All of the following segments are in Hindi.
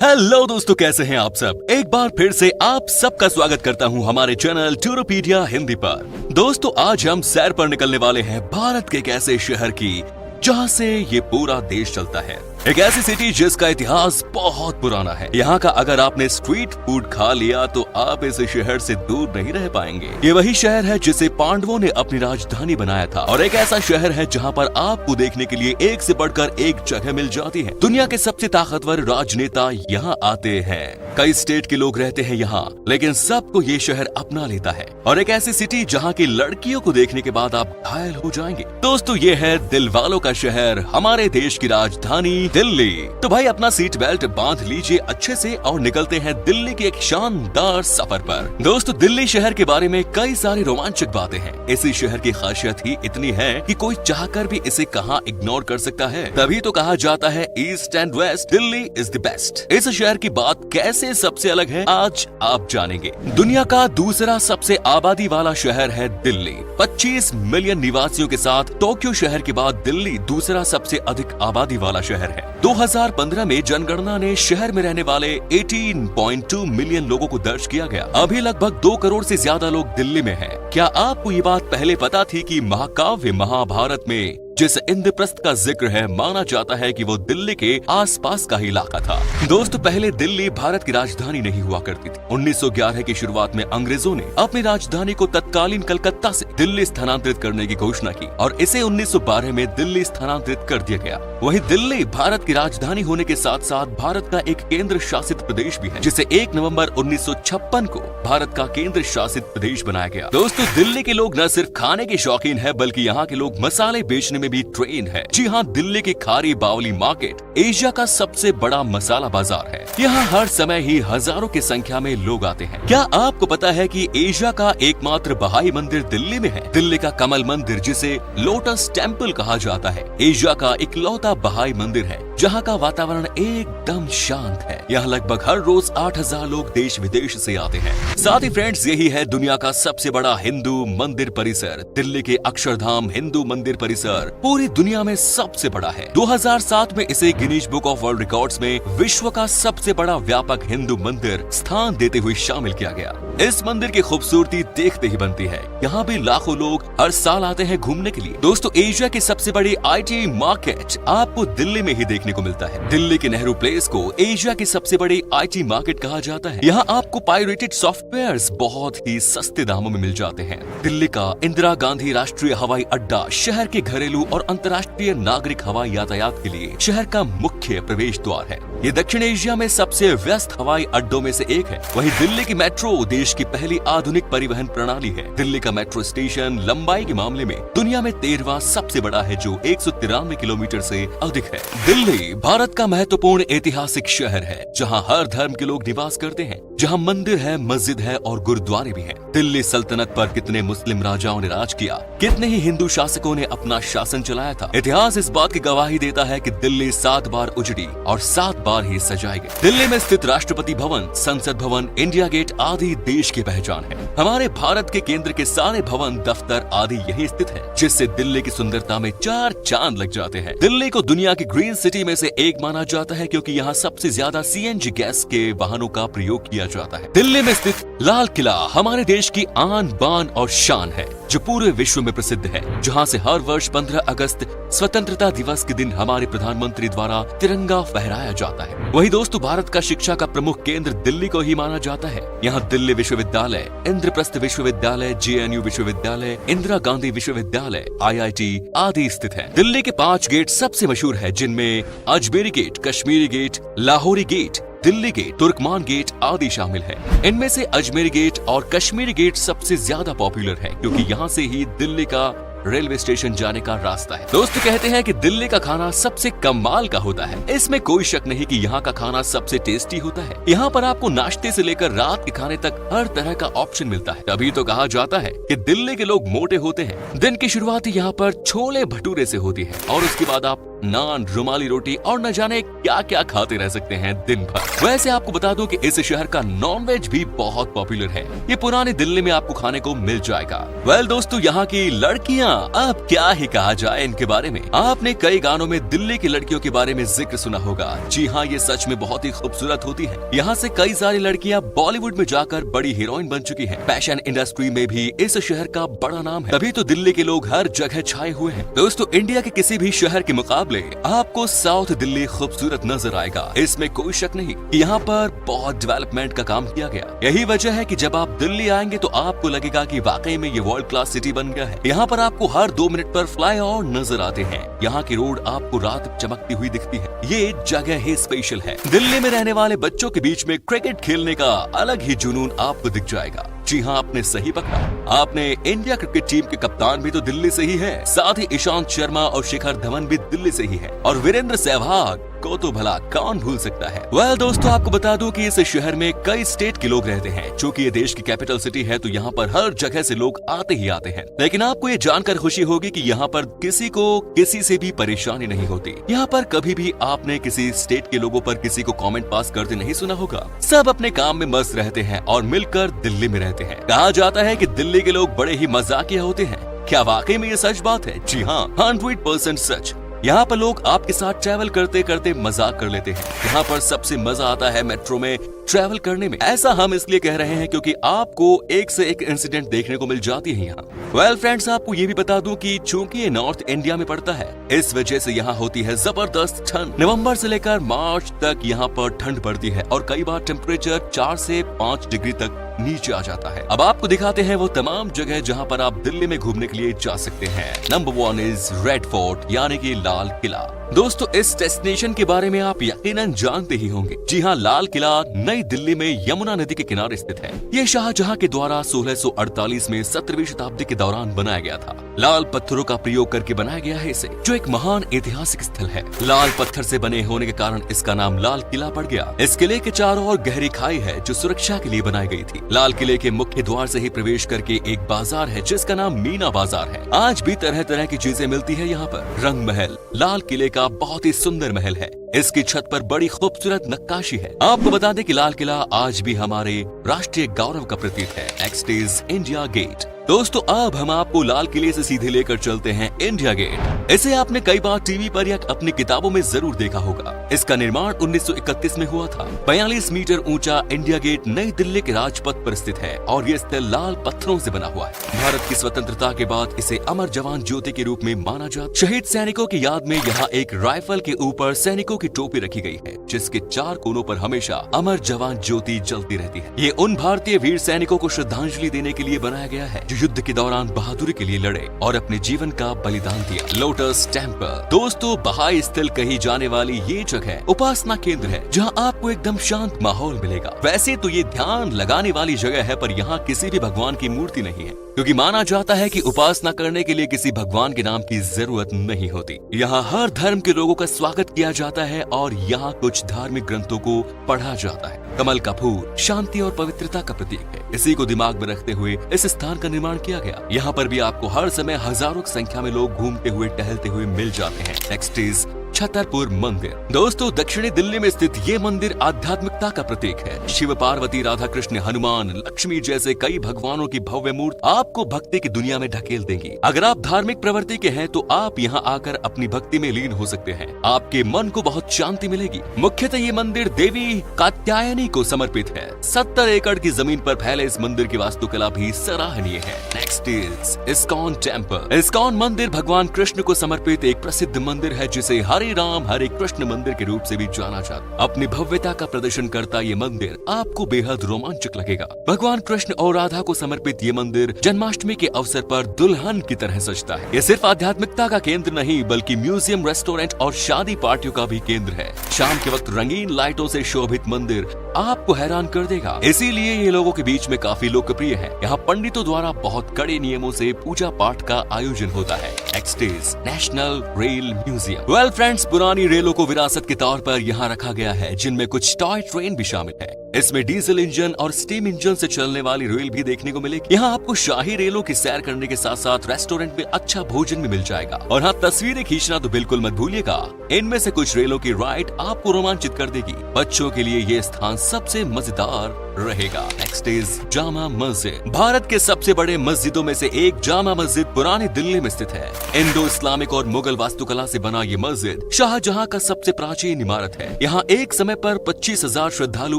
हेलो दोस्तों, कैसे हैं आप सब। एक बार फिर से आप सबका स्वागत करता हूं हमारे चैनल टूरोपीडिया हिंदी पर। दोस्तों, आज हम सैर पर निकलने वाले हैं भारत के एक ऐसे शहर की जहां से ये पूरा देश चलता है। एक ऐसी सिटी जिसका इतिहास बहुत पुराना है। यहाँ का अगर आपने स्ट्रीट फूड खा लिया तो आप इस शहर से दूर नहीं रह पाएंगे। ये वही शहर है जिसे पांडवों ने अपनी राजधानी बनाया था, और एक ऐसा शहर है जहाँ पर आपको देखने के लिए एक से बढ़कर एक जगह मिल जाती है। दुनिया के सबसे ताकतवर राजनेता यहाँ आते हैं। कई स्टेट के लोग रहते हैं यहाँ, लेकिन सबको ये शहर अपना लेता है। और एक ऐसी सिटी जहाँ की लड़कियों को देखने के बाद आप घायल हो जाएंगे। दोस्तों, ये है दिल वालों का शहर, हमारे देश की राजधानी दिल्ली। तो भाई अपना सीट बेल्ट बांध लीजिए अच्छे से और निकलते हैं दिल्ली के एक शानदार सफर पर। दोस्तों, दिल्ली शहर के बारे में कई सारी रोमांचक बातें हैं। इसी शहर की खासियत ही इतनी है कि कोई चाहकर भी इसे कहां इग्नोर कर सकता है। तभी तो कहा जाता है east and west, Delhi is the best. इस शहर की बात कैसे सबसे अलग है, आज आप जानेंगे। दुनिया का दूसरा सबसे आबादी वाला शहर है दिल्ली। 25 मिलियन निवासियों के साथ टोक्यो शहर के बाद दिल्ली दूसरा सबसे अधिक आबादी वाला शहर है। 2015 में जनगणना ने शहर में रहने वाले 18.2 मिलियन लोगों को दर्ज किया गया। अभी लगभग 2 करोड़ से ज्यादा लोग दिल्ली में हैं। क्या आपको ये बात पहले पता थी कि महाकाव्य महाभारत में जिस इंद्रप्रस्थ का जिक्र है, माना जाता है कि वो दिल्ली के आसपास का ही इलाका था। दोस्तों, पहले दिल्ली भारत की राजधानी नहीं हुआ करती थी। 1911 की शुरुआत में अंग्रेजों ने अपनी राजधानी को तत्कालीन कलकत्ता से दिल्ली स्थानांतरित करने की घोषणा की और इसे 1912 में दिल्ली स्थानांतरित कर दिया गया। वहीं दिल्ली भारत की राजधानी होने के साथ साथ भारत का एक केंद्र शासित प्रदेश भी है, जिसे 1 नवंबर 1956 को भारत का केंद्र शासित प्रदेश बनाया गया। दोस्तों, दिल्ली के लोग न सिर्फ खाने के शौकीन है, बल्कि यहाँ के लोग मसाले बेचने में भी ट्रेन है। जी हाँ, दिल्ली की खारी बावली मार्केट एशिया का सबसे बड़ा मसाला बाजार है। यहाँ हर समय ही हजारों की संख्या में लोग आते हैं। क्या आपको पता है कि एशिया का एकमात्र बहाई मंदिर दिल्ली में है? दिल्ली का कमल मंदिर, जिसे लोटस टेम्पल कहा जाता है, एशिया का इकलौता बहाई मंदिर है जहाँ का वातावरण एकदम शांत है। यहाँ लगभग हर रोज 8000 लोग देश विदेश से आते हैं। साथ ही फ्रेंड्स, यही है दुनिया का सबसे बड़ा हिंदू मंदिर परिसर। दिल्ली के अक्षरधाम हिंदू मंदिर परिसर पूरी दुनिया में सबसे बड़ा है। 2007 में इसे Guinness book of world records में विश्व का सबसे बड़ा व्यापक हिंदू मंदिर स्थान देते हुए शामिल किया गया। इस मंदिर की खूबसूरती देखते ही बनती है। यहाँ भी लाखों लोग हर साल आते हैं घूमने के लिए। दोस्तों, एशिया की सबसे बड़ी IT मार्केट आपको दिल्ली में ही देखने को मिलता है। दिल्ली के नेहरू प्लेस को एशिया की सबसे बड़ी IT मार्केट कहा जाता है। यहाँ आपको पायरेटेड सॉफ्टवेयर्स बहुत ही सस्ते दामों में मिल जाते हैं। दिल्ली का इंदिरा गांधी राष्ट्रीय हवाई अड्डा शहर के घरेलू और अंतर्राष्ट्रीय नागरिक हवाई यातायात के लिए शहर का मुख्य प्रवेश द्वार है। ये दक्षिण एशिया में सबसे व्यस्त हवाई अड्डों में से एक है। वहीं दिल्ली की मेट्रो देश की पहली आधुनिक परिवहन प्रणाली है। दिल्ली का मेट्रो स्टेशन लंबाई के मामले में दुनिया में 13वां सबसे बड़ा है, जो 193 किलोमीटर से अधिक है। दिल्ली भारत का महत्वपूर्ण ऐतिहासिक शहर है, जहाँ हर धर्म के लोग निवास करते हैं, जहाँ मंदिर है, मस्जिद है और गुरुद्वारे भी हैं। दिल्ली सल्तनत पर कितने मुस्लिम राजाओं ने राज किया, कितने ही हिंदू शासकों ने अपना शासन चलाया था। इतिहास इस बात की गवाही देता है कि दिल्ली 7 बार उजड़ी और 7 बार ही सजाई गई। दिल्ली में स्थित राष्ट्रपति भवन, संसद भवन, इंडिया गेट आदि देश की पहचान है। हमारे भारत के केंद्र के सारे भवन, दफ्तर आदि यही स्थित है, जिससे दिल्ली की सुंदरता में 4 चांद लग जाते हैं। दिल्ली को दुनिया की ग्रीन सिटी में से एक माना जाता है, क्योंकि यहाँ सबसे ज्यादा CNG गैस के वाहनों का प्रयोग किया जाता है। दिल्ली में स्थित लाल किला हमारे देश की आन बान और शान है, जो पूरे विश्व में प्रसिद्ध है, जहाँ से हर वर्ष 15 अगस्त स्वतंत्रता दिवस के दिन हमारे प्रधानमंत्री द्वारा तिरंगा फहराया जाता है। वही दोस्तों, भारत का शिक्षा का प्रमुख केंद्र दिल्ली को ही माना जाता है। यहाँ दिल्ली विश्वविद्यालय, इंद्रप्रस्थ विश्वविद्यालय, JNU विश्वविद्यालय, इंदिरा गांधी विश्वविद्यालय, IIT आदि स्थित है। दिल्ली के 5 गेट सबसे मशहूर है, जिनमें Ajmeri Gate, Kashmiri Gate, Lahori Gate, Delhi Gate, Turkman Gate आदि शामिल है। इनमें से अजमेरी गेट और कश्मीरी गेट सबसे ज्यादा पॉपुलर है, क्योंकि यहाँ से ही दिल्ली का रेलवे स्टेशन जाने का रास्ता है। दोस्त कहते हैं कि दिल्ली का खाना सबसे कमाल का होता है। इसमें कोई शक नहीं कि यहाँ का खाना सबसे टेस्टी होता है। यहाँ पर आपको नाश्ते से लेकर रात के खाने तक हर तरह का ऑप्शन मिलता है। तभी तो कहा जाता है कि दिल्ली के लोग मोटे होते हैं। दिन की शुरुआत यहाँ पर छोले भटूरे से होती है और उसके बाद आप नान, रुमाली रोटी और न जाने क्या क्या खाते रह सकते हैं दिन भर। वैसे आपको बता दूं कि इस शहर का नॉनवेज भी बहुत पॉपुलर है। ये पुरानी दिल्ली में आपको खाने को मिल जाएगा। वेल दोस्तों, यहाँ की लड़कियाँ, अब क्या ही कहा जाए इनके बारे में। आपने कई गानों में दिल्ली की लड़कियों के बारे में जिक्र सुना होगा। जी हाँ, ये सच में बहुत ही खूबसूरत होती है। यहाँ से कई सारी लड़कियाँ बॉलीवुड में जाकर बड़ी हीरोइन बन चुकी है। फैशन इंडस्ट्री में भी इस शहर का बड़ा नाम है, तभी तो दिल्ली के लोग हर जगह छाए हुए हैं। दोस्तों, इंडिया के किसी भी शहर के मुकाबले आपको साउथ दिल्ली खूबसूरत नजर आएगा, इसमें कोई शक नहीं। यहाँ पर बहुत डेवलपमेंट का काम किया गया। यही वजह है कि जब आप दिल्ली आएंगे तो आपको लगेगा कि वाकई में ये वर्ल्ड क्लास सिटी बन गया है। यहाँ पर आपको हर 2 मिनट पर फ्लाईओवर नजर आते हैं। यहाँ की रोड आपको रात चमकती हुई दिखती है। ये जगह ही स्पेशल है। दिल्ली में रहने वाले बच्चों के बीच में क्रिकेट खेलने का अलग ही जुनून आपको दिख जाएगा। जी हाँ, आपने सही पकड़ा। आपने इंडिया क्रिकेट टीम के कप्तान भी तो दिल्ली से ही है। साथ ही ईशांत शर्मा और शिखर धवन भी दिल्ली से ही है। और वीरेंद्र सहवाग को तो भला कौन भूल सकता है। वेल दोस्तों, आपको बता दूं कि इस शहर में कई स्टेट के लोग रहते हैं। चूंकि ये देश की कैपिटल सिटी है तो यहाँ पर हर जगह से लोग आते ही आते हैं। लेकिन आपको ये जानकर खुशी होगी कि यहाँ पर किसी को किसी से भी परेशानी नहीं होती। यहाँ पर कभी भी आपने किसी स्टेट के लोगों पर किसी को कमेंट पास करते नहीं सुना होगा। सब अपने काम में मस्त रहते हैं और मिलकर दिल्ली में रहते हैं। कहा जाता है कि दिल्ली के लोग बड़े ही मजाकिया होते हैं। क्या वाकई में ये सच बात है? जी हाँ, 100% सच। यहाँ पर लोग आपके साथ ट्रैवल करते करते मजाक कर लेते हैं। यहाँ पर सबसे मजा आता है मेट्रो में ट्रैवल करने में। ऐसा हम इसलिए कह रहे हैं क्योंकि आपको एक से एक इंसिडेंट देखने को मिल जाती है यहाँ। वेल फ्रेंड्स, आपको ये भी बता दूं कि चूंकि ये नॉर्थ इंडिया में पड़ता है, इस वजह से यहाँ होती है जबरदस्त ठंड। नवंबर से लेकर मार्च तक यहाँ पर ठंड पड़ती है और कई बार टेम्परेचर 4 से 5 डिग्री तक नीचे आ जाता है। अब आपको दिखाते हैं वो तमाम जगह जहाँ पर आप दिल्ली में घूमने के लिए जा सकते हैं। नंबर 1 इज रेड फोर्ट यानी कि लाल किला। दोस्तों, इस डेस्टिनेशन के बारे में आप यकीनन जानते ही होंगे। जी हाँ, लाल किला नई दिल्ली में यमुना नदी के किनारे स्थित है। ये शाहजहां के द्वारा 1648 में 17वीं शताब्दी के दौरान बनाया गया था। लाल पत्थरों का प्रयोग करके बनाया गया है इसे, जो एक महान ऐतिहासिक स्थल है। लाल पत्थर से बने होने के कारण इसका नाम लाल किला पड़ गया। इस किले के चारों ओर गहरी खाई है जो सुरक्षा के लिए बनाई गई थी। लाल किले के मुख्य द्वार से ही प्रवेश करके एक बाजार है जिसका नाम मीना बाजार है। आज भी तरह तरह की चीजें मिलती है यहाँ पर। रंग महल लाल किले का बहुत ही सुंदर महल है। इसकी छत पर बड़ी खूबसूरत नक्काशी है। आपको बता दें कि लाल किला आज भी हमारे राष्ट्रीय गौरव का प्रतीक है। Next is India Gate. दोस्तों, अब हम आपको लाल किले से सीधे लेकर चलते हैं इंडिया गेट। इसे आपने कई बार टीवी पर या अपनी किताबों में जरूर देखा होगा। इसका निर्माण 1931 में हुआ था। 42 मीटर ऊंचा इंडिया गेट नई दिल्ली के राजपथ पर स्थित है और ये स्थल लाल पत्थरों से बना हुआ है। भारत की स्वतंत्रता के बाद इसे अमर जवान ज्योति के रूप में माना जाता। शहीद सैनिकों की याद में यहाँ एक राइफल के ऊपर सैनिकों की टोपी रखी गई है जिसके 4 कोनों पर हमेशा अमर जवान ज्योति जलती रहती है। ये उन भारतीय वीर सैनिकों को श्रद्धांजलि देने के लिए बनाया गया है जो युद्ध के दौरान बहादुरी के लिए लड़े और अपने जीवन का बलिदान दिया। Lotus temple. दोस्तों, बहाई स्थल कही जाने वाली ये जगह उपासना केंद्र है जहाँ आपको एकदम शांत माहौल मिलेगा। वैसे तो ये ध्यान लगाने वाली जगह है, पर यहाँ किसी भी भगवान की मूर्ति नहीं है क्योंकि माना जाता है कि उपासना करने के लिए किसी भगवान के नाम की जरूरत नहीं होती। यहाँ हर धर्म के लोगों का स्वागत किया जाता है और यहाँ कुछ धार्मिक ग्रंथों को पढ़ा जाता है। कमल का फूल शांति और पवित्रता का प्रतीक है। इसी को दिमाग में रखते हुए इस स्थान का निर्माण किया गया। यहाँ पर भी आपको हर समय हजारों की संख्या में लोग घूमते हुए टहलते हुए मिल जाते हैं। नेक्स्ट इज छतरपुर मंदिर। दोस्तों, दक्षिणी दिल्ली में स्थित ये मंदिर आध्यात्मिकता का प्रतीक है। शिव पार्वती, राधा कृष्ण, हनुमान, लक्ष्मी जैसे कई भगवानों की भव्य मूर्ति आपको भक्ति की दुनिया में ढकेल देंगी। अगर आप धार्मिक प्रवृत्ति के हैं तो आप यहाँ आकर अपनी भक्ति में लीन हो सकते हैं। आपके मन को बहुत शांति मिलेगी। मुख्यतः ये मंदिर देवी कात्यायनी को समर्पित है। 70 एकड़ की जमीन पर फैले इस मंदिर की वास्तुकला भी सराहनीय है। Next is ISKCON temple. ISKCON मंदिर भगवान कृष्ण को समर्पित एक प्रसिद्ध मंदिर है जिसे हरे राम हरे कृष्ण मंदिर के रूप से भी जाना जाता। अपनी भव्यता का प्रदर्शन करता ये मंदिर आपको बेहद रोमांचक लगेगा। भगवान कृष्ण और राधा को समर्पित ये मंदिर जन्माष्टमी के अवसर पर दुल्हन की तरह सजता है। ये सिर्फ आध्यात्मिकता का केंद्र नहीं बल्कि म्यूजियम, रेस्टोरेंट और शादी पार्टियों का भी केंद्र है। शाम के वक्त रंगीन लाइटों से शोभित मंदिर आपको हैरान कर देगा। इसीलिए ये लोगों के बीच में काफी लोकप्रिय है। यहाँ पंडितों द्वारा बहुत कड़े नियमों से पूजा पाठ का आयोजन होता है। Next is national rail museum. Well friends, friends, पुरानी रेलों को विरासत के तौर पर यहाँ रखा गया है, जिनमें कुछ टॉय ट्रेन भी शामिल है। इसमें डीजल इंजन और स्टीम इंजन से चलने वाली रेल भी देखने को मिलेगी। यहाँ आपको शाही रेलों की सैर करने के साथ साथ रेस्टोरेंट में अच्छा भोजन भी मिल जाएगा। और हाँ, तस्वीरें खींचना तो बिल्कुल मत भूलिएगा। इनमें से कुछ रेलों की राइड आपको रोमांचित कर देगी। बच्चों के लिए ये स्थान सबसे मजेदार रहेगा। Next is Jama Masjid. भारत के सबसे बड़े मस्जिदों में से एक जामा मस्जिद पुरानी दिल्ली में स्थित है। इंडो इस्लामिक और मुगल वास्तुकला से बना ये मस्जिद शाहजहां का सबसे प्राचीन इमारत है। यहाँ एक समय पर 25,000 श्रद्धालु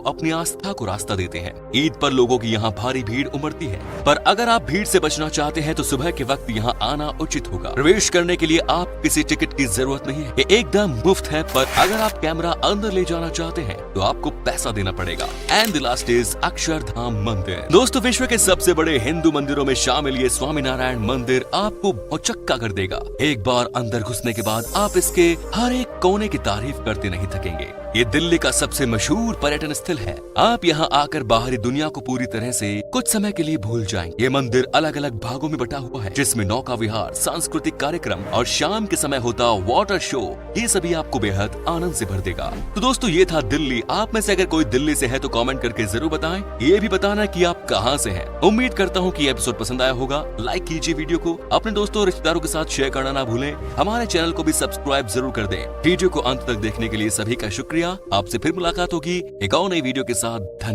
अपनी आस्था को रास्ता देते हैं। ईद पर लोगों की यहाँ भारी भीड़ उमड़ती है, पर अगर आप भीड़ से बचना चाहते हैं तो सुबह के वक्त यहाँ आना उचित होगा। प्रवेश करने के लिए आप किसी टिकट की जरूरत नहीं है, ये एकदम मुफ्त है। पर अगर आप कैमरा अंदर ले जाना चाहते हैं तो आपको पैसा देना पड़ेगा। And the last is Akshardham मंदिर। दोस्तों, विश्व के सबसे बड़े हिंदू मंदिरों में शामिल ये स्वामीनारायण मंदिर आपको भौचक्का कर देगा। एक बार अंदर घुसने के बाद आप इसके हर एक कोने की तारीफ करते नहीं थकेंगे। ये दिल्ली का सबसे मशहूर पर्यटन स्थल है। आप यहाँ आकर बाहरी दुनिया को पूरी तरह से कुछ समय के लिए भूल जाएंगे। ये मंदिर अलग अलग भागों में बटा हुआ है, जिसमें नौका विहार, सांस्कृतिक कार्यक्रम और शाम के समय होता वाटर शो, ये सभी आपको बेहद आनंद से भर देगा। तो दोस्तों, ये था दिल्ली। आप में से अगर कोई दिल्ली से है तो कमेंट करके जरूर बताएं। ये भी बताना कि आप कहां से हैं। उम्मीद करता हूं कि एपिसोड पसंद आया होगा। लाइक कीजिए वीडियो को, अपने दोस्तों और रिश्तेदारों के साथ शेयर करना ना भूलें। हमारे चैनल को भी सब्सक्राइब जरूर कर दें। वीडियो को अंत तक देखने के लिए सभी का शुक्रिया। आपसे फिर मुलाकात होगी एक और नई वीडियो के साथ। धन्यवाद।